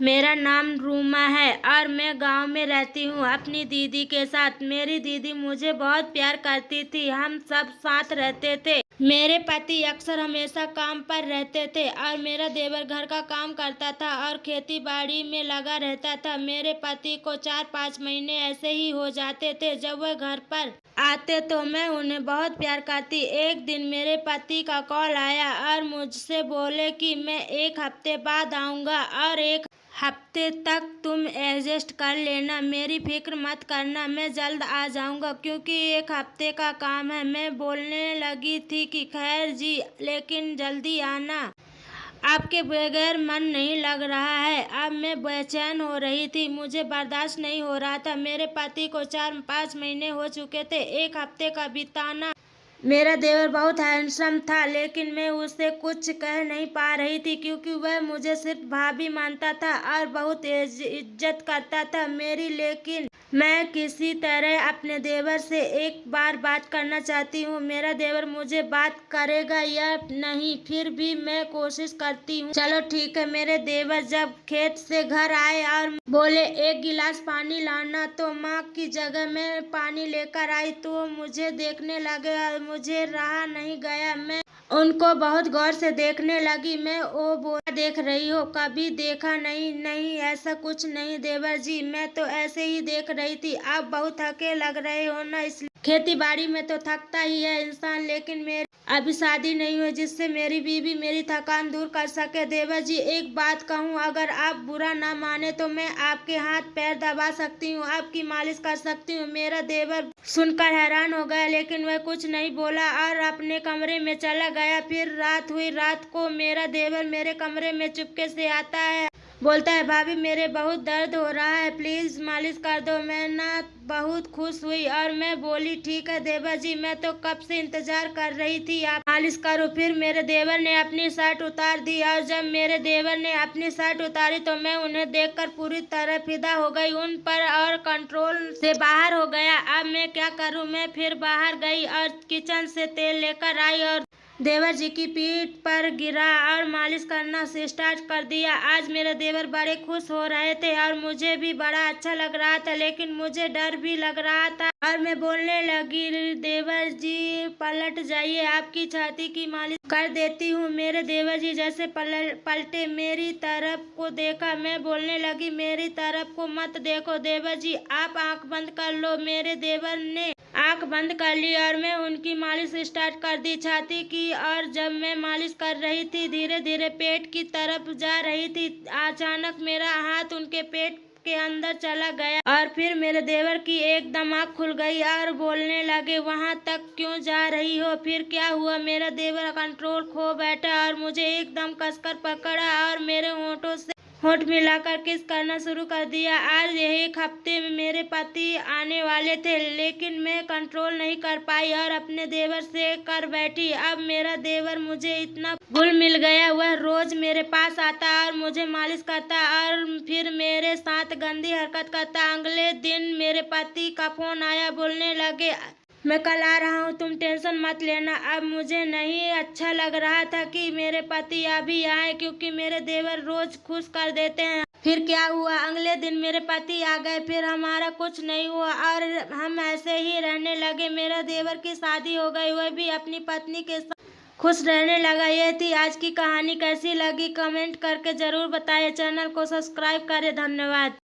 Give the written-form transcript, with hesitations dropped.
मेरा नाम रूमा है और मैं गांव में रहती हूँ अपनी दीदी के साथ। मेरी दीदी मुझे बहुत प्यार करती थी, हम सब साथ रहते थे। मेरे पति अक्सर हमेशा काम पर रहते थे और मेरा देवर घर का काम करता था और खेती बाड़ी में लगा रहता था। मेरे पति को 4-5 महीने ऐसे ही हो जाते थे। जब वह घर पर आते तो मैं उन्हें बहुत प्यार करती। एक दिन मेरे पति का कॉल आया और मुझसे बोले कि मैं 1 हफ्ते बाद आऊँगा और 1 हफ्ते तक तुम एडजस्ट कर लेना, मेरी फिक्र मत करना, मैं जल्द आ जाऊँगा क्योंकि 1 हफ्ते का काम है। मैं बोलने लगी थी कि खैर जी, लेकिन जल्दी आना, आपके बगैर मन नहीं लग रहा है। अब मैं बेचैन हो रही थी, मुझे बर्दाश्त नहीं हो रहा था। मेरे पति को 4-5 महीने हो चुके थे, 1 हफ्ते का बिताना। मेरा देवर बहुत हैंडसम था लेकिन मैं उससे कुछ कह नहीं पा रही थी क्योंकि वह मुझे सिर्फ भाभी मानता था और बहुत इज्जत करता था मेरी। लेकिन मैं किसी तरह अपने देवर से एक बार बात करना चाहती हूँ। मेरा देवर मुझे बात करेगा या नहीं फिर भी मैं कोशिश करती हूँ। चलो ठीक है। मेरे देवर जब खेत से घर आए और बोले 1 गिलास पानी लाना, तो माँ की जगह मैं पानी लेकर आई तो मुझे देखने लगे और मुझे रहा नहीं गया। मैं उनको बहुत गौर से देखने लगी। मैं ओ बोला देख रही हो, कभी देखा नहीं? नहीं ऐसा कुछ नहीं देवर जी, मैं तो ऐसे ही देख रही थी। आप बहुत थके लग रहे हो ना, इसलिए। खेती बाड़ी में तो थकता ही है इंसान, लेकिन मेरी अभी शादी नहीं हुई जिससे मेरी बीवी मेरी थकान दूर कर सके। देवर जी एक बात कहूँ, अगर आप बुरा ना माने तो मैं आपके हाथ पैर दबा सकती हूँ, आपकी मालिश कर सकती हूँ। मेरा देवर सुनकर हैरान हो गया लेकिन वह कुछ नहीं बोला और अपने कमरे में चला गया। फिर रात हुई। रात को मेरा देवर मेरे कमरे में चुपके से आता है, बोलता है भाभी मेरे बहुत दर्द हो रहा है, प्लीज मालिश कर दो। मैं ना बहुत खुश हुई और मैं बोली ठीक है देवर जी, मैं तो कब से इंतजार कर रही थी, आप मालिश करो। फिर मेरे देवर ने अपनी शर्ट उतार दी और जब मेरे देवर ने अपनी शर्ट उतारी तो मैं उन्हें देखकर पूरी तरह फिदा हो गई उन पर और कंट्रोल से बाहर हो गया। अब मैं क्या करूं? मैं फिर बाहर गई और किचन से तेल लेकर आई और देवर जी की पीठ पर गिरा और मालिश करना स्टार्ट कर दिया। आज मेरे देवर बड़े खुश हो रहे थे और मुझे भी बड़ा अच्छा लग रहा था, लेकिन मुझे डर भी लग रहा था और मैं बोलने लगी देवर जी पलट जाइए, आपकी छाती की मालिश कर देती हूँ। मेरे देवर जी जैसे पलटे, मेरी तरफ को देखा। मैं बोलने लगी मेरी तरफ को मत देखो देवर जी, आप आंख बंद कर लो। मेरे देवर ने आंख बंद कर ली और मैं उनकी मालिश स्टार्ट कर दी छाती की। और जब मैं मालिश कर रही थी धीरे धीरे पेट की तरफ जा रही थी, अचानक मेरा हाथ उनके पेट के अंदर चला गया और फिर मेरे देवर की एकदम आँख खुल गई और बोलने लगे वहां तक क्यों जा रही हो? फिर क्या हुआ? मेरा देवर कंट्रोल खो बैठा और मुझे एकदम कसकर पकड़ा और मेरे होंठों से होंठ मिलाकर किस करना शुरू कर दिया। आज 1 हफ्ते में मेरे पति आने वाले थे लेकिन मैं कंट्रोल नहीं कर पाई और अपने देवर से कर बैठी। अब मेरा देवर मुझे इतना घुल मिल गया, वह रोज मेरे पास आता और मुझे मालिश करता और फिर मेरे साथ गंदी हरकत करता। अगले दिन मेरे पति का फोन आया, बोलने लगे मैं कल आ रहा हूँ, तुम टेंशन मत लेना। अब मुझे नहीं अच्छा लग रहा था कि मेरे पति अभी आए क्योंकि मेरे देवर रोज खुश कर देते हैं। फिर क्या हुआ? अगले दिन मेरे पति आ गए, फिर हमारा कुछ नहीं हुआ और हम ऐसे ही रहने लगे। मेरा देवर की शादी हो गई, वह भी अपनी पत्नी के साथ खुश रहने लगा। ये थी आज की कहानी। कैसी लगी कमेंट करके जरूर बताइए। चैनल को सब्सक्राइब करें। धन्यवाद।